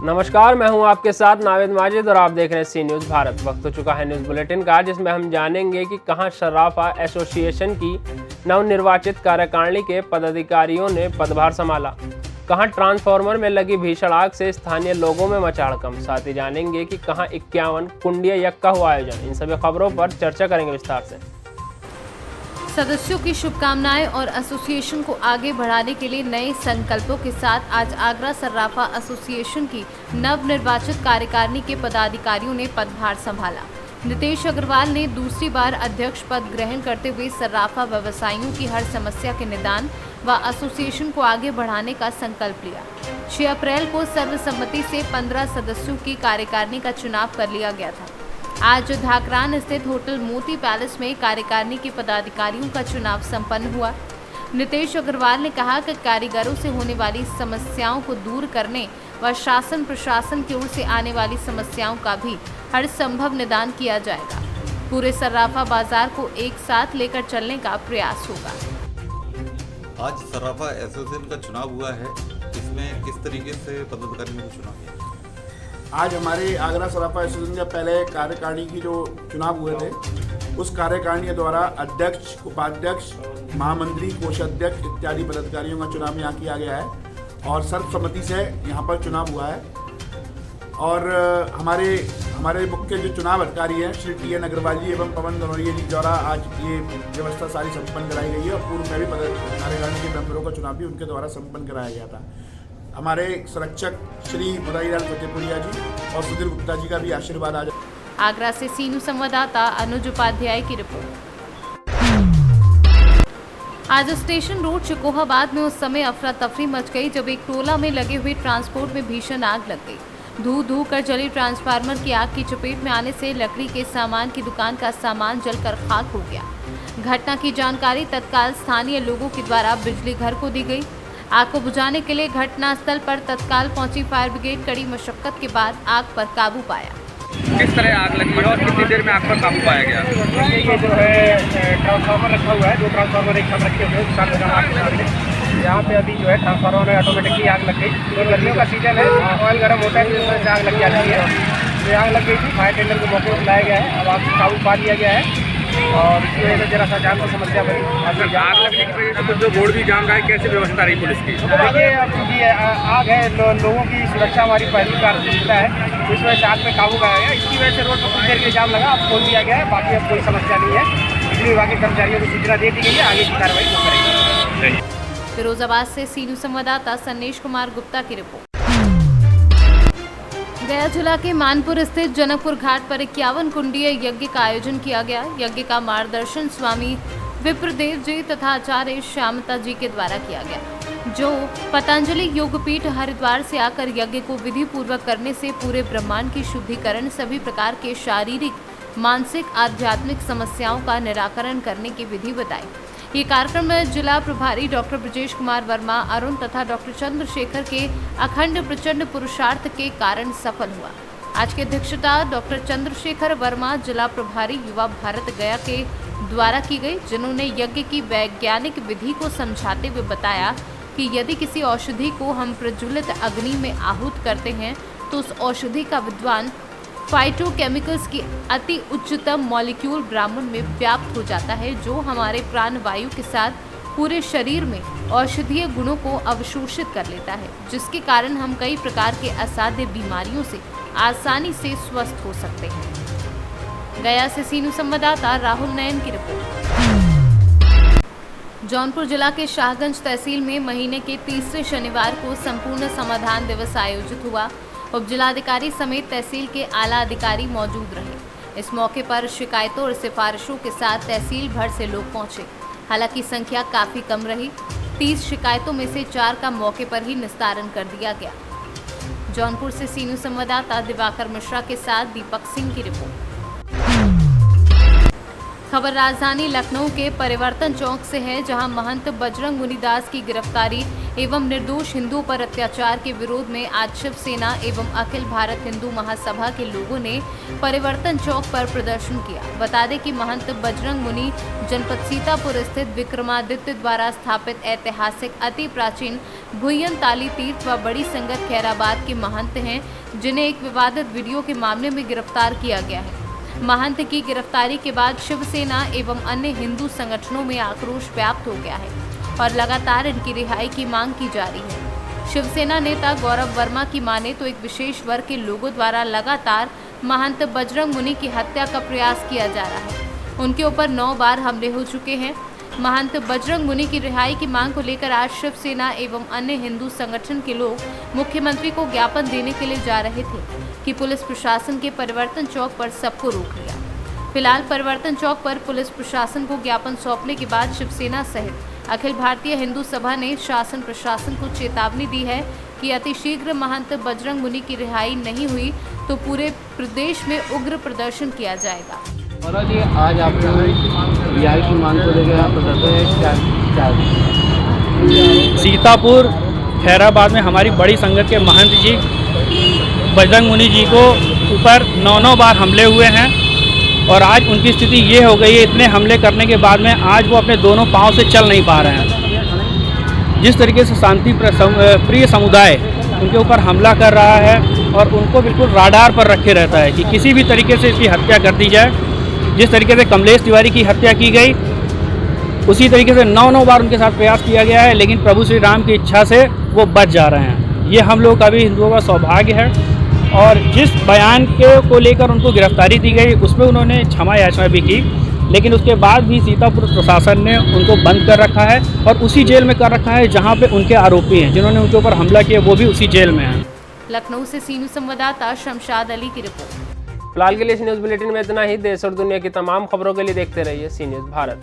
नमस्कार, मैं हूं आपके साथ नावेद माजिद और आप देख रहे हैं सी न्यूज़ भारत। वक्त हो चुका है न्यूज़ बुलेटिन का, जिसमें हम जानेंगे कि कहां सर्राफा एसोसिएशन की नवनिर्वाचित कार्यकारिणी के पदाधिकारियों ने पदभार संभाला, कहां ट्रांसफार्मर में लगी भीषण आग से स्थानीय लोगों में मचा हड़कंप। साथ ही जानेंगे कि कहां 51 कुंडीय यज्ञ का हुआ आयोजन। इन सभी खबरों पर चर्चा करेंगे विस्तार से। सदस्यों की शुभकामनाएं और एसोसिएशन को आगे बढ़ाने के लिए नए संकल्पों के साथ आज आगरा सर्राफा एसोसिएशन की नवनिर्वाचित कार्यकारिणी के पदाधिकारियों ने पदभार संभाला। नितेश अग्रवाल ने दूसरी बार अध्यक्ष पद ग्रहण करते हुए सर्राफा व्यवसायियों की हर समस्या के निदान व एसोसिएशन को आगे बढ़ाने का संकल्प लिया। 6 अप्रैल को सर्वसम्मति से 15 सदस्यों की कार्यकारिणी का चुनाव कर लिया गया था। आज धाकरान स्थित होटल मोती पैलेस में कार्यकारिणी के पदाधिकारियों का चुनाव संपन्न हुआ। नितेश अग्रवाल ने कहा कि कारीगरों से होने वाली समस्याओं को दूर करने व शासन प्रशासन की ओर से आने वाली समस्याओं का भी हर संभव निदान किया जाएगा। पूरे सर्राफा बाजार को एक साथ लेकर चलने का प्रयास होगा। आज सर्राफा एसोसिएशन का चुनाव हुआ है, इसमें किस तरीके से पदाधिकारियों को चुना गया? आज हमारे आगरा सर्राफा एसोसिएशन के पहले कार्यकारिणी की जो चुनाव हुए थे, उस कार्यकारिणी द्वारा अध्यक्ष, उपाध्यक्ष, महामंत्री, कोषाध्यक्ष इत्यादि पदाधिकारियों का चुनाव यहाँ किया गया है और सर्वसम्मति से यहाँ पर चुनाव हुआ है। और हमारे मुख्य जो चुनाव अधिकारी हैं श्री TN अग्रवाल जी एवं पवन गनौरिया जी द्वारा आज ये व्यवस्था सारी संपन्न कराई गई है और पूर्व में भी कार्यकारिणी के मेंबरों का चुनाव भी उनके द्वारा संपन्न कराया गया था। हमारे संरक्षक श्री मुरारीलाल फतेहपुरिया जी और सुधीर गुप्ता जी का भी आशीर्वाद आज। आगरा से सीनू संवाददाता अनुज उपाध्याय की रिपोर्ट। आज स्टेशन रोड चिकोहाबाद में उस समय अफरा तफरी मच गई जब एक टोला में लगे हुए ट्रांसपोर्ट में भीषण आग लग गई। धू कर जली ट्रांसफार्मर की आग की चपेट में आने से लकड़ी के सामान की दुकान का सामान जलकर खाक हो गया। घटना की जानकारी तत्काल स्थानीय लोगों के द्वारा बिजली घर को दी गई। आग को बुझाने के लिए घटनास्थल पर तत्काल पहुंची फायर ब्रिगेड कड़ी मशक्कत के बाद आग पर काबू पाया। किस तरह आग लगी और कितनी देर में आग पर काबू पाया गया? ये जो है ट्रांसफार्मर रखा हुआ है, 2 ट्रांसफार्मर एक साथ रखे हुए हैं, साथ में आग लगा दी। यहाँ पे अभी जो है ट्रांसफार्मर में ऑटोमेटिकली आग लग गई। तो गर्मियों का सीजन है, ऑयल गर्म होता है, जिस वजह से आग लग जाती है। तो आग लग गई थी, फायर टेंडर को मौके पर बुलाया गया है, अब आग काबू पा लिया गया है और इसकी वजह से जरा सा जान की समस्या बनी। आग लगने की वजह से जो रोड भी जाम रहा है, कैसी व्यवस्था रही पुलिस की? देखिए, अब चूँकि आग है, लोगों की सुरक्षा हमारी पहली प्राथमिकता है, इस वजह से आग पे काबू पाया गया। इसकी वजह से रोड पर कुछ देर के लिए जाम लगा, अब खोल दिया गया है। बाकी अब कोई समस्या नहीं है। बिजली विभाग के कर्मचारियों को सूचना दे दी गई है, आगे की कार्रवाई वो करेंगे। फिरोजाबाद से सीनू संवाददाता सन्नेश कुमार गुप्ता की रिपोर्ट। गया जिला के मानपुर स्थित जनकपुर घाट पर 51 कुंडीय यज्ञ का आयोजन किया गया। यज्ञ का मार्गदर्शन स्वामी विप्रदेव जी तथा आचार्य श्यामता जी के द्वारा किया गया, जो पतंजलि योगपीठ हरिद्वार से आकर यज्ञ को विधि पूर्वक करने से पूरे ब्रह्मांड की शुद्धिकरण, सभी प्रकार के शारीरिक, मानसिक, आध्यात्मिक समस्याओं का निराकरण करने की विधि बताई। ये कार्यक्रम जिला प्रभारी डॉक्टर ब्रजेश कुमार वर्मा, अरुण तथा डॉक्टर चंद्रशेखर के अखंड प्रचंड पुरुषार्थ के कारण सफल हुआ। आज की अध्यक्षता डॉक्टर चंद्रशेखर वर्मा, जिला प्रभारी युवा भारत गया के द्वारा की गई, जिन्होंने यज्ञ की वैज्ञानिक विधि को समझाते हुए बताया कि यदि किसी औषधि को हम प्रज्वलित अग्नि में आहूत करते हैं तो उस औषधि का विद्वान फाइटोकेमिकल्स की अति उच्चतम मॉलिक्यूल ब्राह्मण में व्याप्त हो जाता है, जो हमारे प्राण वायु के साथ पूरे शरीर में औषधीय गुणों को अवशोषित कर लेता है, जिसके कारण हम कई प्रकार के असाध्य बीमारियों से आसानी से स्वस्थ हो सकते हैं। गया से सीनू संवाददाता राहुल नयन की रिपोर्ट। जौनपुर जिला के शाहगंज तहसील में महीने के तीसरे शनिवार को संपूर्ण समाधान दिवस आयोजित हुआ। उप जिलाधिकारी समेत तहसील के आला अधिकारी मौजूद रहे। इस मौके पर शिकायतों और सिफारिशों के साथ तहसील भर से लोग पहुंचे। हालांकि संख्या काफी कम रही। 30 शिकायतों में से 4 का मौके पर ही निस्तारण कर दिया गया। जौनपुर से सीनू संवाददाता दिवाकर मिश्रा के साथ दीपक सिंह की रिपोर्ट। खबर राजधानी लखनऊ के परिवर्तन चौक से है, जहां महंत बजरंग मुनिदास की गिरफ्तारी एवं निर्दोष हिंदुओं पर अत्याचार के विरोध में आज शिवसेना एवं अखिल भारत हिंदू महासभा के लोगों ने परिवर्तन चौक पर प्रदर्शन किया। बता दें कि महंत बजरंग मुनि जनपद सीतापुर स्थित विक्रमादित्य द्वारा स्थापित ऐतिहासिक अति प्राचीन भुयन ताली तीर्थ व बड़ी संगत खैराबाद के महंत हैं, जिन्हें एक विवादित वीडियो के मामले में गिरफ्तार किया गया है। महंत की गिरफ्तारी के बाद शिवसेना एवं अन्य हिंदू संगठनों में आक्रोश व्याप्त हो गया है और लगातार इनकी रिहाई की मांग की जा रही है। शिवसेना नेता गौरव वर्मा की माने तो एक विशेष वर्ग के लोगों द्वारा लगातार महंत बजरंग मुनि की हत्या का प्रयास किया जा रहा है। उनके ऊपर 9 बार हमले हो चुके हैं। महंत बजरंग मुनि की रिहाई की मांग को लेकर आज शिवसेना एवं अन्य हिंदू संगठन के लोग मुख्यमंत्री को ज्ञापन देने के लिए जा रहे थे कि पुलिस प्रशासन के परिवर्तन चौक पर सबको रोक लिया। फिलहाल परिवर्तन चौक पर पुलिस प्रशासन को ज्ञापन सौंपने के बाद शिवसेना सहित अखिल भारतीय हिंदू सभा ने शासन प्रशासन को चेतावनी दी है कि अतिशीघ्र महंत बजरंग मुनि की रिहाई नहीं हुई तो पूरे प्रदेश में उग्र प्रदर्शन किया जाएगा। और जी आज आपने रिहाई की मांग को लेकर आप प्रदर्शन सीतापुर खैराबाद में हमारी बड़ी संगत के महंत जी बजरंग मुनि जी को ऊपर 9 बार हमले हुए हैं और आज उनकी स्थिति ये हो गई है, इतने हमले करने के बाद में आज वो अपने दोनों पांव से चल नहीं पा रहे हैं। जिस तरीके से शांति प्रिय समुदाय उनके ऊपर हमला कर रहा है और उनको बिल्कुल राडार पर रखे रहता है कि किसी भी तरीके से इसकी हत्या कर दी जाए। जिस तरीके से कमलेश तिवारी की हत्या की गई उसी तरीके से 9 बार उनके साथ प्रयास किया गया है, लेकिन प्रभु श्री राम की इच्छा से वो बच जा रहे हैं। ये हम लोग का भी हिंदुओं का सौभाग्य है। और जिस बयान को लेकर उनको गिरफ्तारी दी गई उसमें उन्होंने क्षमा याचना भी की, लेकिन उसके बाद भी सीतापुर प्रशासन ने उनको बंद कर रखा है और उसी जेल में कर रखा है जहां पे उनके आरोपी हैं, जिन्होंने उनके ऊपर हमला किया वो भी उसी जेल में हैं। लखनऊ से सीनू संवाददाता शमशाद अली की रिपोर्ट। फिलहाल के लिए इस न्यूज़ बुलेटिन में इतना ही। देश और दुनिया की तमाम खबरों के लिए देखते रहिए सी न्यूज़ भारत।